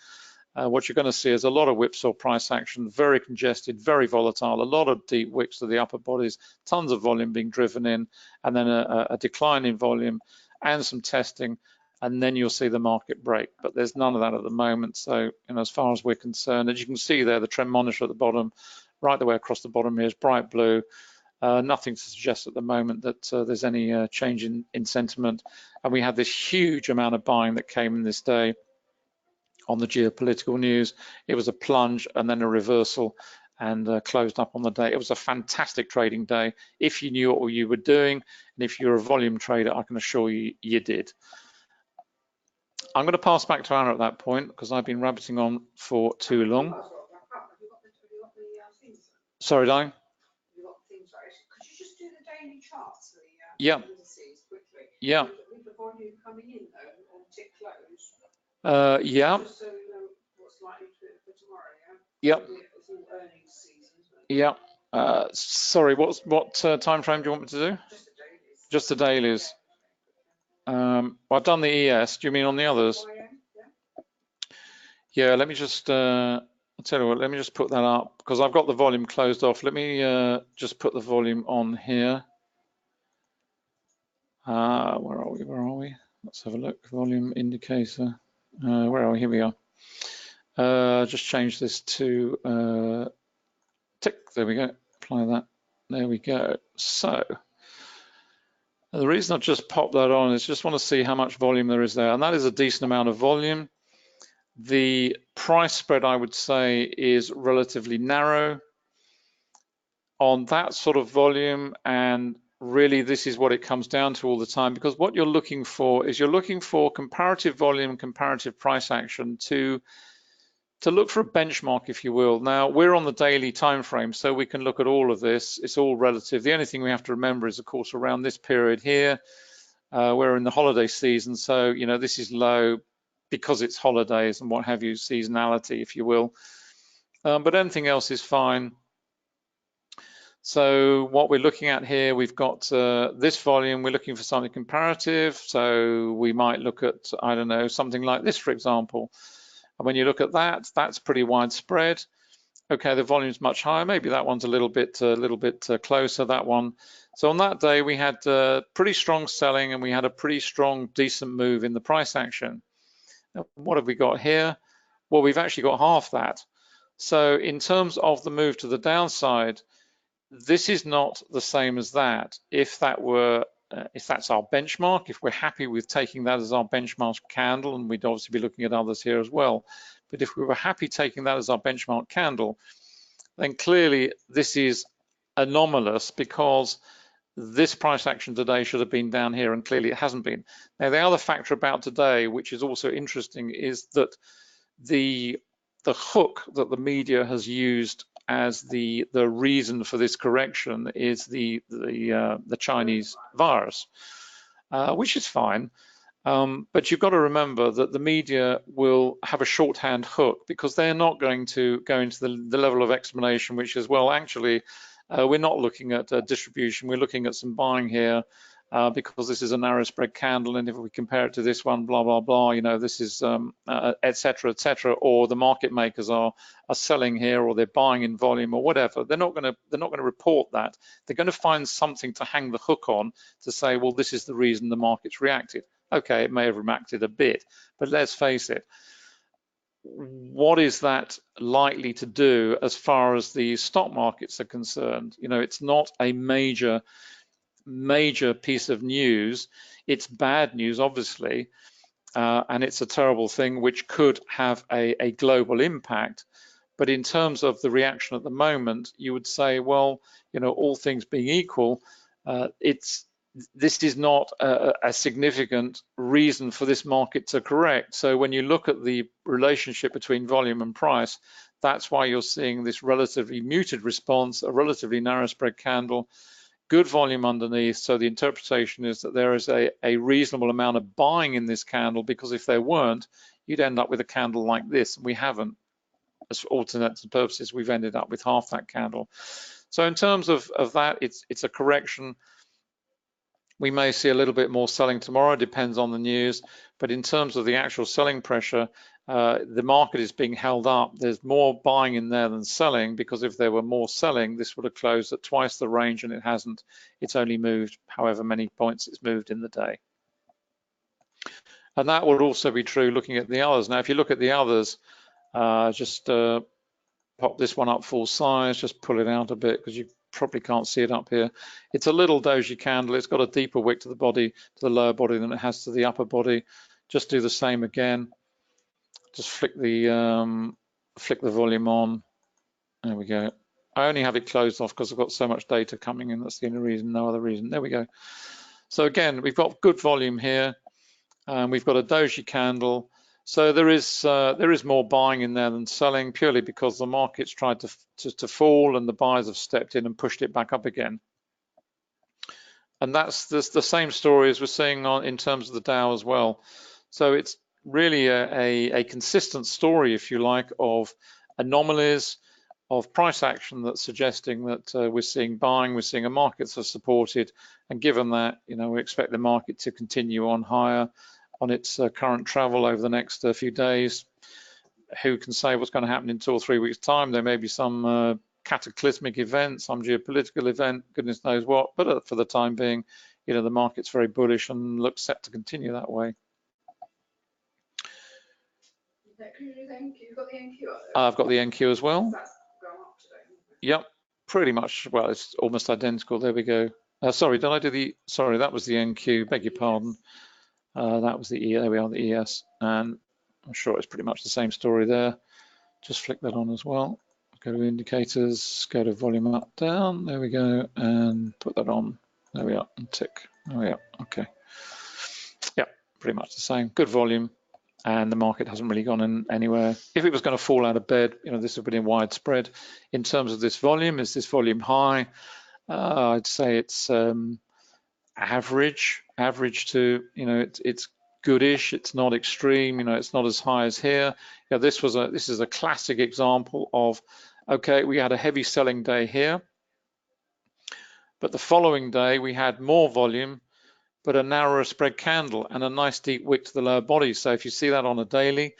What you're going to see is a lot of whipsaw price action, very congested, very volatile, a lot of deep wicks to the upper bodies, tons of volume being driven in, and then a decline in volume and some testing, and then you'll see the market break. But there's none of that at the moment. So, as far as we're concerned, as you can see there, the trend monitor at the bottom, right the way across the bottom here is bright blue. Nothing to suggest at the moment that there's any change in sentiment. And we had this huge amount of buying that came in this day on the geopolitical news. It was a plunge and then a reversal and closed up on the day. It was a fantastic trading day if you knew what you were doing, and if you're a volume trader, I can assure you, you did. I'm going to pass back to Anna at that point because I've been rabbiting on for too long. Sorry, darling. Could you just do the daily charts? Yeah. Yeah. With the volume coming in though on tick close. Yeah. Just so we know what's likely for tomorrow, yeah? Yep. It's all earnings season. Yeah. Sorry, what time frame do you want me to do? Just the dailies. Just the dailies. Well, I've done the ES. Do you mean on the others? Yeah, let me just, I'll tell you what, let me just put that up because I've got the volume closed off. Let me just put the volume on here. Where are we? Let's have a look. Volume indicator. Where are we? Here we are. Just change this to tick. There we go. Apply that. There we go. So the reason I just popped that on is just want to see how much volume there is there, and that is a decent amount of volume. The price spread, I would say, is relatively narrow on that sort of volume, and really this is what it comes down to all the time, because what you're looking for is you're looking for comparative volume, comparative price action to to look for a benchmark, if you will. Now, we're on the daily time frame, so we can look at all of this. It's all relative. The only thing we have to remember is, of course, around this period here, we're in the holiday season, so this is low because it's holidays and what have you, seasonality, if you will. But anything else is fine. So what we're looking at here, we've got this volume, we're looking for something comparative. So we might look at, I don't know, something like this, for example. And when you look at that, that's pretty widespread. Okay, the volume's much higher. Maybe that one's a little bit closer, that one. So on that day, we had pretty strong selling and we had a pretty strong, decent move in the price action. Now, what have we got here? Well, we've actually got half that. So in terms of the move to the downside, this is not the same as that. If that's our benchmark, if we're happy with taking that as our benchmark candle, and we'd obviously be looking at others here as well, but if we were happy taking that as our benchmark candle, then clearly this is anomalous because this price action today should have been down here, and clearly it hasn't been. Now, the other factor about today, which is also interesting, is that the hook that the media has used as the reason for this correction is the Chinese virus, which is fine. But you've got to remember that the media will have a shorthand hook because they're not going to go into the level of explanation, which is, well, actually, we're not looking at distribution. We're looking at some buying here because this is a narrow spread candle. And if we compare it to this one, blah, blah, blah, this is et cetera, or the market makers are selling here, or they're buying in volume or whatever. They're not going to report that. They're going to find something to hang the hook on to say, well, this is the reason the market's reacted. Okay, it may have reacted a bit, but let's face it. What is that likely to do as far as the stock markets are concerned? It's not a major piece of news. It's bad news, obviously, and it's a terrible thing which could have a global impact. But in terms of the reaction at the moment, you would say, well, all things being equal, this is not a significant reason for this market to correct. So when you look at the relationship between volume and price, that's why you're seeing this relatively muted response, a relatively narrow spread candle, good volume underneath. So the interpretation is that there is a reasonable amount of buying in this candle, because if there weren't, you'd end up with a candle like this, and we haven't. As for all intents and purposes, we've ended up with half that candle. So in terms of that, it's a correction. We may see a little bit more selling tomorrow, depends on the news. But in terms of the actual selling pressure, the market is being held up. There's more buying in there than selling, because if there were more selling, this would have closed at twice the range, and it hasn't. It's only moved however many points it's moved in the day. And that would also be true looking at the others. Now, if you look at the others, just pop this one up full size, just pull it out a bit because you probably can't see it up here. It's a little doji candle. It's got a deeper wick to the body, to the lower body, than it has to the upper body. Just do the same again. Just flick the volume on. There we go. I only have it closed off because I've got so much data coming in. That's the only reason, no other reason. There we go. So again, we've got good volume here. We've got a doji candle. So there is more buying in there than selling, purely because the market's tried to fall and the buyers have stepped in and pushed it back up again. And that's the same story as we're seeing in terms of the Dow as well. So it's really a consistent story, if you like, of anomalies, of price action that's suggesting that we're seeing buying, we're seeing a market that's supported, and given that, we expect the market to continue on higher on its current travel over the next few days. Who can say what's going to happen in 2 or 3 weeks' time? There may be some cataclysmic event, some geopolitical event, goodness knows what, but for the time being, the market's very bullish and looks set to continue that way. You've got the NQ? I've got the NQ as well. That's gone up today. Yep, pretty much. Well, it's almost identical. There we go. Sorry, did I do the? Sorry, that was the NQ. Beg your pardon. That was the ES. There we are, the ES, and I'm sure it's pretty much the same story there. Just flick that on as well. Go to indicators, go to volume up, down. There we go, and put that on. There we are, and tick. There we are. Okay. Yeah, pretty much the same. Good volume. and the market hasn't really gone anywhere. If it was going to fall out of bed, this would have been widespread. In terms of this volume, is this volume high? I'd say it's average to, it's goodish. It's not extreme. It's not as high as here. This is a classic example of, okay, we had a heavy selling day here, but the following day we had more volume, but a narrower spread candle and a nice deep wick to the lower body. So if you see that on a daily,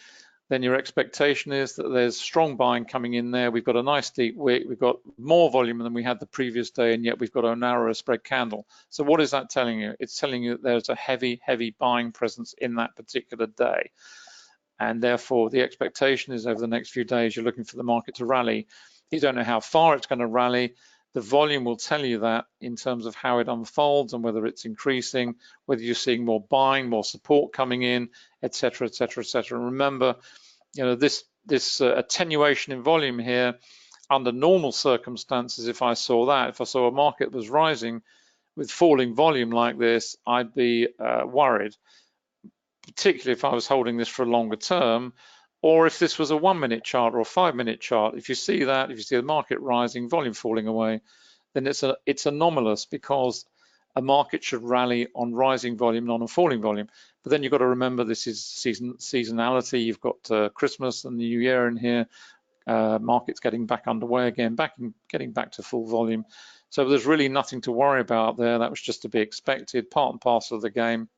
then your expectation is that there's strong buying coming in there. We've got a nice deep wick, we've got more volume than we had the previous day, and yet we've got a narrower spread candle. So what is that telling you? It's telling you that there's a heavy buying presence in that particular day. And therefore the expectation is over the next few days, you're looking for the market to rally. You don't know how far it's going to rally. The volume will tell you that in terms of how it unfolds and whether it's increasing, whether you're seeing more buying, more support coming in, etc., etc., etc. Remember, this attenuation in volume here, under normal circumstances, if I saw a market was rising with falling volume like this, I'd be worried, particularly if I was holding this for a longer term, or if this was a 1 minute chart or a 5 minute chart. If you see that, if you see the market rising, volume falling away, then it's anomalous, because a market should rally on rising volume, not on falling volume. But then you've got to remember this is seasonality. You've got Christmas and the New Year in here. Markets getting back underway again, getting back to full volume. So there's really nothing to worry about there. That was just to be expected, part and parcel of the game.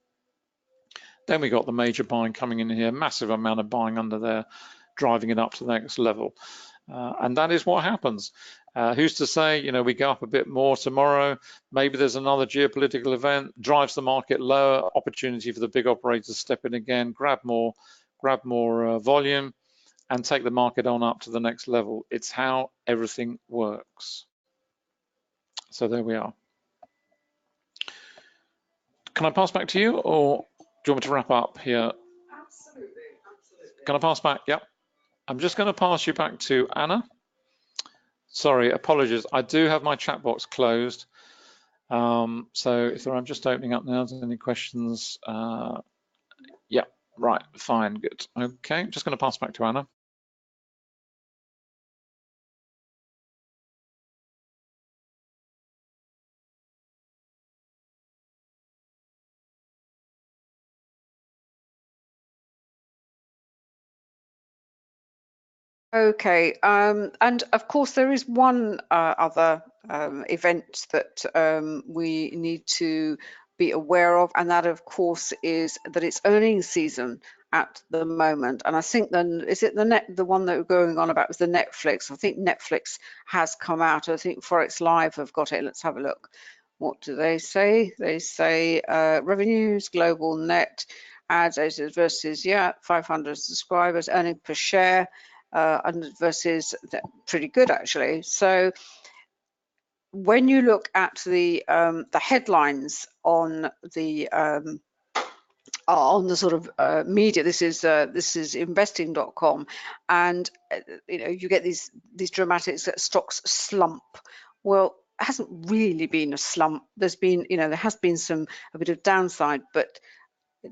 Then we got the major buying coming in here, massive amount of buying under there, driving it up to the next level. And that is what happens. Who's to say, we go up a bit more tomorrow, maybe there's another geopolitical event, drives the market lower, opportunity for the big operators to step in again, grab more volume, and take the market on up to the next level. It's how everything works. So there we are. Can I pass back to you, or do you want me to wrap up here? Absolutely. Can I pass back? Yep. I'm just going to pass you back to Anna. Sorry, apologies. I do have my chat box closed. So I'm just opening up now. If there's any questions? Yeah, right, fine, good. Okay, I'm just going to pass back to Anna. Okay, and of course there is one other event that we need to be aware of, and that of course is that it's earnings season at the moment. And I think then, is it the one that we're going on about was the Netflix? I think Netflix has come out. I think Forex Live have got it. Let's have a look. What do they say? They say revenues, global net ads versus 500 subscribers, earning per share. And versus pretty good actually. So when you look at the headlines on the sort of media, this is investing.com, and you get these dramatic stocks slump. Well, it hasn't really been a slump. There's been there has been a bit of downside, but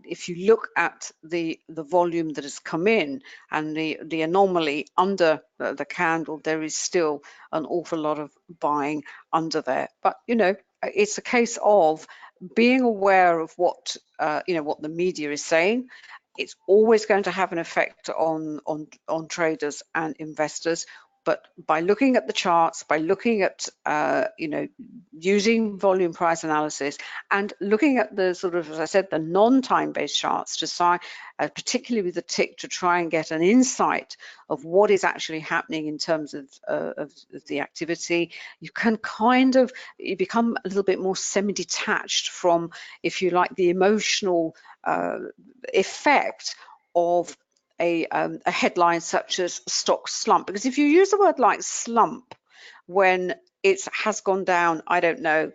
if you look at the volume that has come in and the anomaly under the candle, there is still an awful lot of buying under there. But it's a case of being aware of what what the media is saying. It's always going to have an effect on traders and investors. But by looking at the charts, by looking at using volume price analysis, and looking at the sort of, as I said, the non-time-based charts to try, particularly with the tick, to try and get an insight of what is actually happening in terms of the activity, you can you become a little bit more semi-detached from, if you like, the emotional effect of a headline such as stock slump. Because if you use a word like slump when it has gone down, I don't know,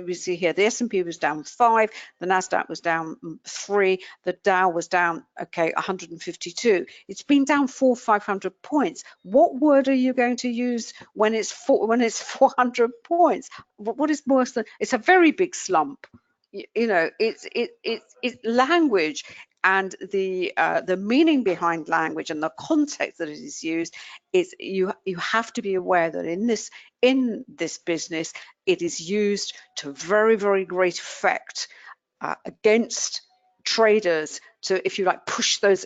we see here the S&P was down 5, the NASDAQ was down 3, the Dow was down 152. It's been down 400-500 points. What word are you going to use when it's 400 points? What is worse than, it's a very big slump. It's language and the meaning behind language and the context that it is used is you have to be aware that in this business it is used to very, very great effect against traders to, if you like, push those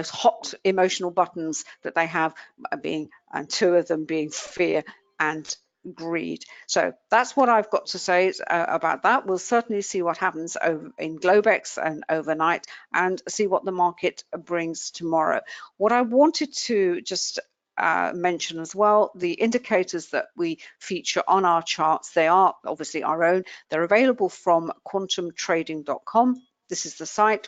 hot emotional buttons that they have, and two of them being fear and greed. So that's what I've got to say about that. We'll certainly see what happens over in Globex and overnight, and see what the market brings tomorrow. What I wanted to just mention as well, the indicators that we feature on our charts, they are obviously our own. They're available from quantumtrading.com. This is the site.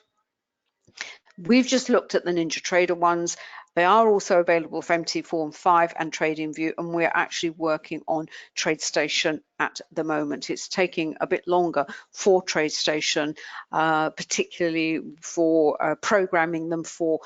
We've just looked at the NinjaTrader ones. They are also available for MT4 5 and TradingView, and we're actually working on TradeStation at the moment. It's taking a bit longer for TradeStation, particularly for programming them for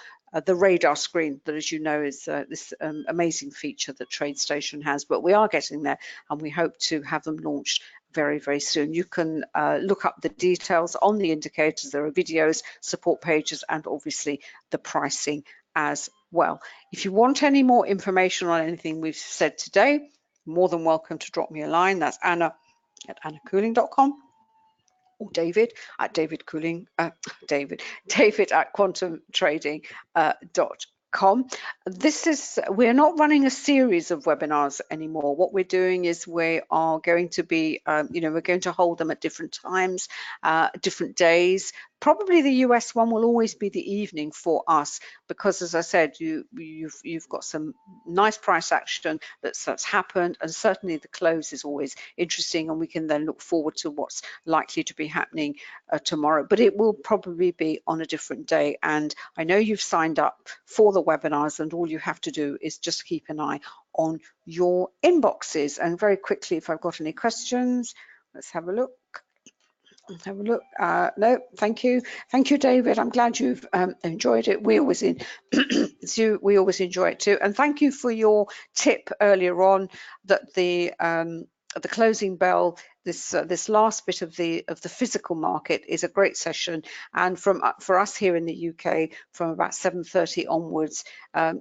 the radar screen that, as you know, is this amazing feature that TradeStation has. But we are getting there, and we hope to have them launched very, very soon. You can look up the details on the indicators. There are videos, support pages, and obviously the pricing as well. If you want any more information on anything we've said today, more than welcome to drop me a line. That's Anna@annacooling.com. or David at David at quantumtrading.com. We're not running a series of webinars anymore. What we're doing is we are going to be, we're going to hold them at different times, different days. Probably the US one will always be the evening for us, because, as I said, you've got some nice price action that's happened, and certainly the close is always interesting, and we can then look forward to what's likely to be happening tomorrow. But it will probably be on a different day, and I know you've signed up for the webinars, and all you have to do is just keep an eye on your inboxes. And very quickly, if I've got any questions, let's have a look. No, thank you, David. I'm glad you've enjoyed it. We always enjoy it too. And thank you for your tip earlier on that the closing bell, this last bit of the physical market, is a great session, and for us here in the UK from about 7:30 onwards,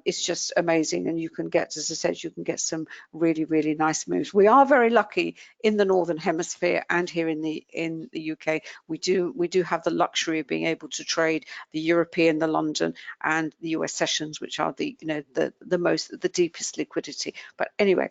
it's just amazing, and you can get, as I said, you can get some really, really nice moves. We are very lucky in the Northern Hemisphere and here in the UK. We do have the luxury of being able to trade the European, the London, and the US sessions, which are the deepest liquidity. But anyway,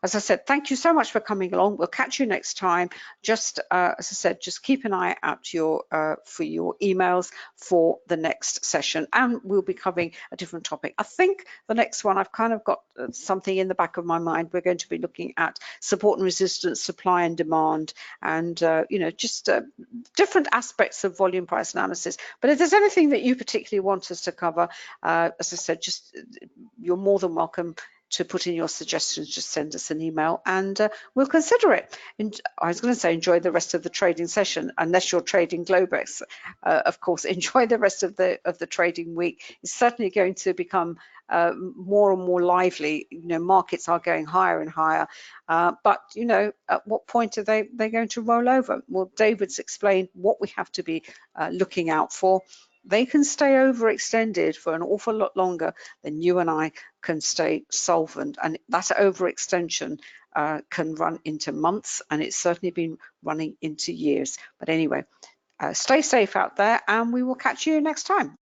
as I said, thank you so much for coming along. We'll catch you next time. Just as I said, just keep an eye out for your emails for the next session, and we'll be covering a different topic. I think the next one, I've kind of got something in the back of my mind. We're going to be looking at support and resistance, supply and demand, and just different aspects of volume price analysis. But if there's anything that you particularly want us to cover, as I said, just you're more than welcome to put in your suggestions. Just send us an email and we'll consider it. And I was going to say enjoy the rest of the trading session, unless you're trading Globex. Of course, enjoy the rest of the trading week. It's certainly going to become more and more lively. Markets are going higher and higher, but at what point are they going to roll over? Well, David's explained what we have to be looking out for. They can stay overextended for an awful lot longer than you and I can stay solvent, and that overextension can run into months, and it's certainly been running into years. But anyway, stay safe out there, and we will catch you next time.